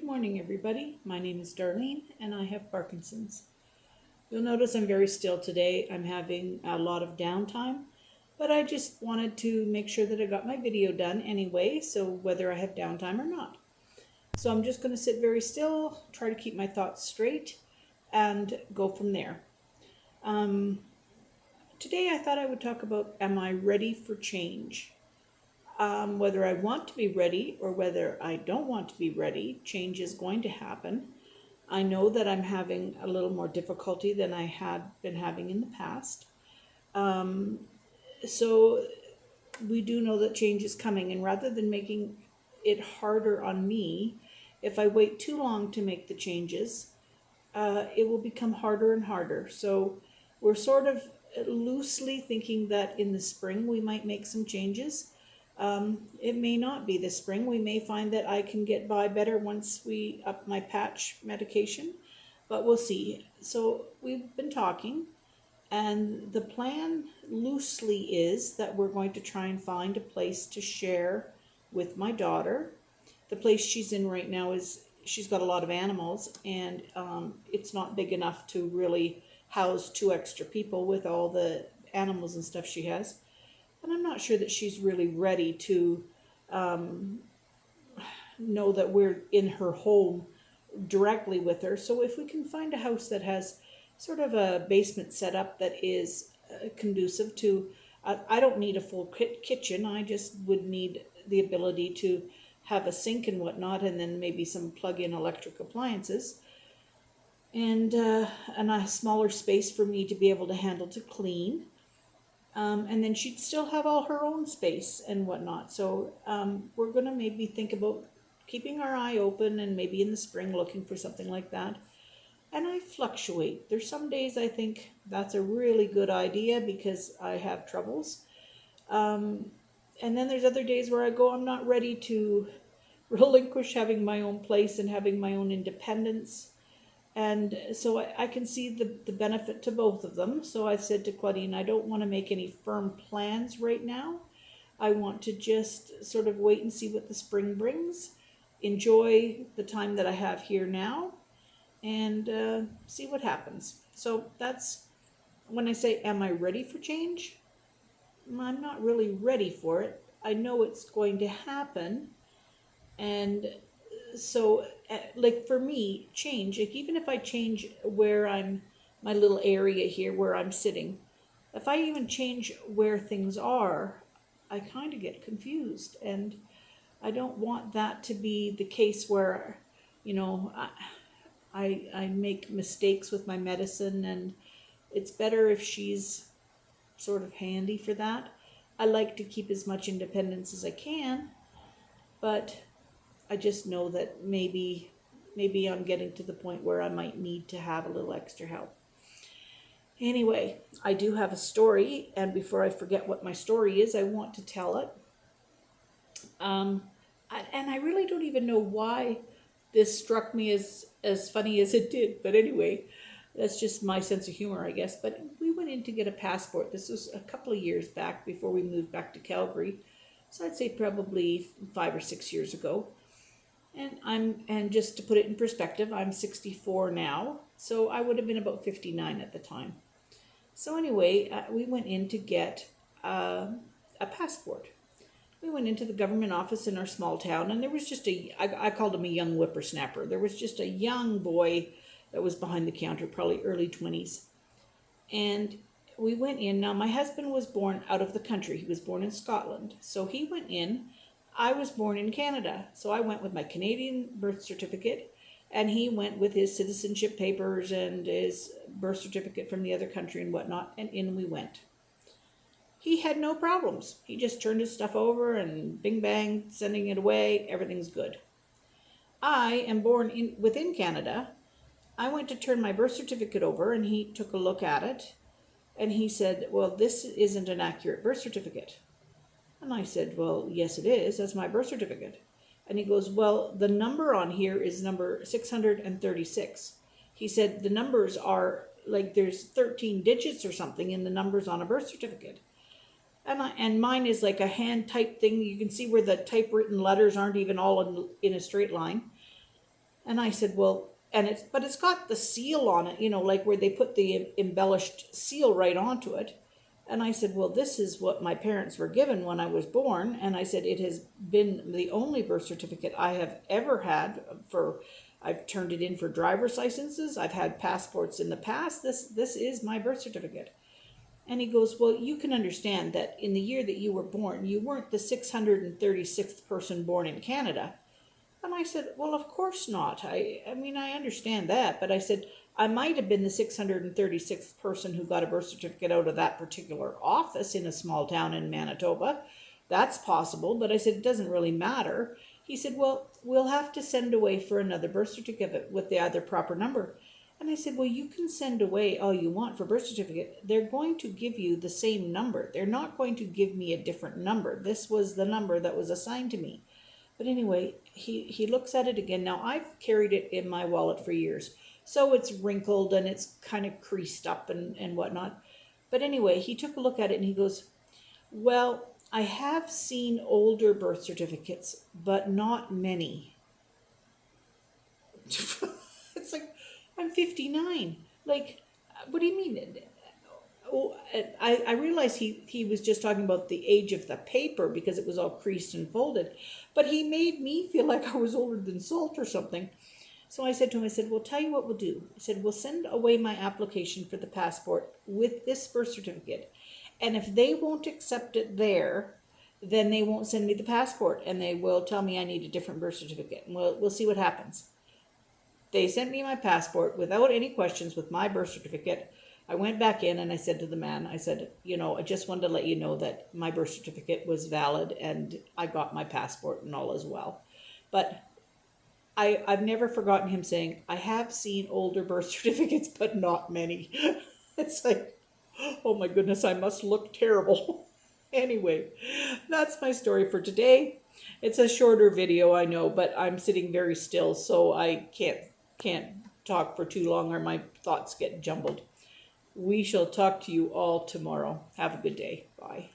Morning, everybody. My name is Darlene, and I have Parkinson's. You'll notice I'm very still today. I'm having a lot of downtime, but I just wanted to make sure that I got my video done anyway, so whether I have downtime or not. So I'm just going to sit very still, try to keep my thoughts straight, and go from there. Um, Today I thought I would talk about, am I ready for change? Whether I want to be ready or whether I don't want to be ready, change is going to happen. I know that I'm having a little more difficulty than I had been having in the past. Um, so we do know that change is coming, and rather than making it harder on me, if I wait too long to make the changes, it will become harder and harder. So we're sort of loosely thinking that in the spring we might make some changes. It may not be this spring. We may find that I can get by better once we up my patch medication, but we'll see. So we've been talking, and the plan loosely is that we're going to try and find a place to share with my daughter. The place she's in right now is she's got a lot of animals, and it's not big enough to really house two extra people with all the animals and stuff she has. And I'm not sure that she's really ready to um, know that we're in her home directly with her. So if we can find a house that has sort of a basement setup that is conducive to, I don't need a full kitchen. I just would need the ability to have a sink and whatnot, and then maybe some plug-in electric appliances, and a smaller space for me to be able to handle to clean. And then she'd still have all her own space and whatnot. So we're going to maybe think about keeping our eye open and maybe in the spring looking for something like that. And I fluctuate. There's some days I think that's a really good idea because I have troubles. Um, and then there's other days where I go, I'm not ready to relinquish having my own place and having my own independence. And so I can see the benefit to both of them. So I said to Claudine, I don't want to make any firm plans right now. I want to just sort of wait and see what the spring brings, enjoy the time that I have here now, and see what happens. So that's when I say, am I ready for change? I'm not really ready for it. I know it's going to happen. And so like for me, change, like even if I change where I'm, my little area here where I'm sitting, if I even change where things are, I kind of get confused, and I don't want that to be the case where, you know, I make mistakes with my medicine, and it's better if she's sort of handy for that. I like to keep as much independence as I can, but I just know that maybe I'm getting to the point where I might need to have a little extra help. Anyway, I do have a story, and before I forget what my story is, I want to tell it. Um, and I really don't even know why this struck me as funny as it did, but anyway, that's just my sense of humor, I guess. But we went in to get a passport. This was a couple of years back before we moved back to Calgary. So I'd say probably 5 or 6 years ago. And just to put it in perspective, I'm 64 now, so I would have been about 59 at the time. So anyway, we went in to get a passport. We went into the government office in our small town, and there was just I called him a young whippersnapper. There was just a young boy that was behind the counter, probably early 20s. And we went in. Now, my husband was born out of the country. He was born in Scotland. So he went in. I was born in Canada. So I went with my Canadian birth certificate, and he went with his citizenship papers and his birth certificate from the other country and whatnot, and in we went. He had no problems. He just turned his stuff over and bing bang, sending it away. Everything's good. I am born within Canada. I went to turn my birth certificate over, and he took a look at it, and he said, well, this isn't an accurate birth certificate. And I said, well, yes, it is. That's my birth certificate. And he goes, well, the number on here is number 636. He said, the numbers are like there's 13 digits or something in the numbers on a birth certificate. And mine is like a hand type thing. You can see where the typewritten letters aren't even all in a straight line. And I said, well, but it's got the seal on it, like where they put the embellished seal right onto it. And I said, well, this is what my parents were given when I was born. And I said, it has been the only birth certificate I have ever had I've turned it in for driver's licenses. I've had passports in the past. This is my birth certificate. And he goes, well, you can understand that in the year that you were born, you weren't the 636th person born in Canada. And I said, well, of course not. I mean, I understand that. But I said, I might have been the 636th person who got a birth certificate out of that particular office in a small town in Manitoba. That's possible. But I said, it doesn't really matter. He said, well, we'll have to send away for another birth certificate with the other proper number. And I said, well, you can send away all you want for birth certificate. They're going to give you the same number. They're not going to give me a different number. This was the number that was assigned to me. But anyway, he looks at it again. Now, I've carried it in my wallet for years, so it's wrinkled and it's kind of creased up and whatnot. But anyway, he took a look at it and he goes, well, I have seen older birth certificates, but not many. It's like, I'm 59. Like, what do you mean? Oh, I realized he was just talking about the age of the paper because it was all creased and folded. But he made me feel like I was older than salt or something. So I said to him, I said, well, tell you what we'll do. I said, we'll send away my application for the passport with this birth certificate. And if they won't accept it there, then they won't send me the passport. And they will tell me I need a different birth certificate. And we'll see what happens. They sent me my passport without any questions with my birth certificate. I went back in and I said to the man, I said, I just wanted to let you know that my birth certificate was valid and I got my passport and all as well. But I've never forgotten him saying, I have seen older birth certificates, but not many. It's like, oh my goodness, I must look terrible. Anyway, that's my story for today. It's a shorter video, I know, but I'm sitting very still, so I can't talk for too long or my thoughts get jumbled. We shall talk to you all tomorrow. Have a good day. Bye.